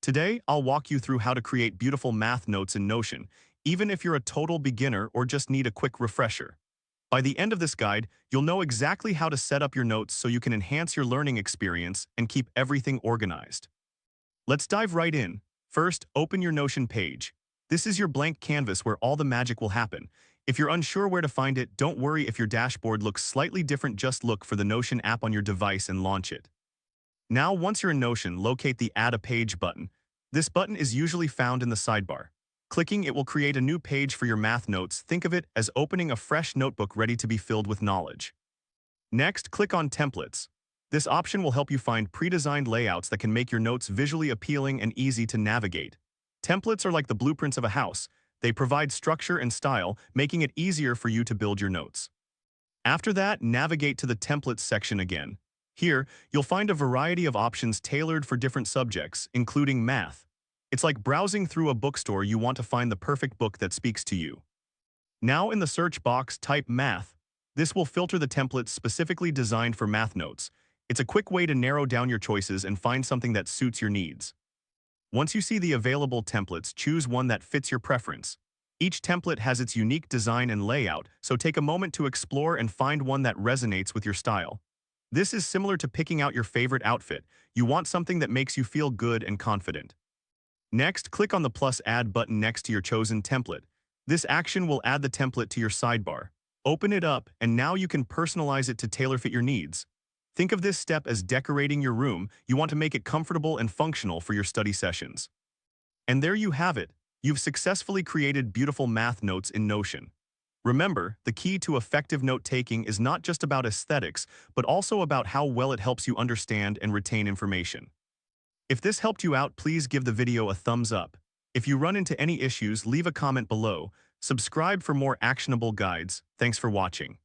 Today, I'll walk you through how to create beautiful math notes in Notion, even if you're a total beginner or just need a quick refresher. By the end of this guide, you'll know exactly how to set up your notes so you can enhance your learning experience and keep everything organized. Let's dive right in. First, open your Notion page. This is your blank canvas where all the magic will happen. If you're unsure where to find it, don't worry if your dashboard looks slightly different, just look for the Notion app on your device and launch it. Now, once you're in Notion, locate the Add a Page button. This button is usually found in the sidebar. Clicking it will create a new page for your math notes. Think of it as opening a fresh notebook ready to be filled with knowledge. Next, click on Templates. This option will help you find pre-designed layouts that can make your notes visually appealing and easy to navigate. Templates are like the blueprints of a house. They provide structure and style, making it easier for you to build your notes. After that, navigate to the Templates section again. Here, you'll find a variety of options tailored for different subjects, including math. It's like browsing through a bookstore. You want to find the perfect book that speaks to you. Now in the search box, type math. This will filter the templates specifically designed for math notes. It's a quick way to narrow down your choices and find something that suits your needs. Once you see the available templates, choose one that fits your preference. Each template has its unique design and layout, so take a moment to explore and find one that resonates with your style. This is similar to picking out your favorite outfit. You want something that makes you feel good and confident. Next, click on the plus add button next to your chosen template. This action will add the template to your sidebar. Open it up, and now you can personalize it to tailor fit your needs. Think of this step as decorating your room. You want to make it comfortable and functional for your study sessions. And there you have it. You've successfully created beautiful math notes in Notion. Remember, the key to effective note-taking is not just about aesthetics, but also about how well it helps you understand and retain information. If this helped you out, please give the video a thumbs up. If you run into any issues, leave a comment below. Subscribe for more actionable guides. Thanks for watching.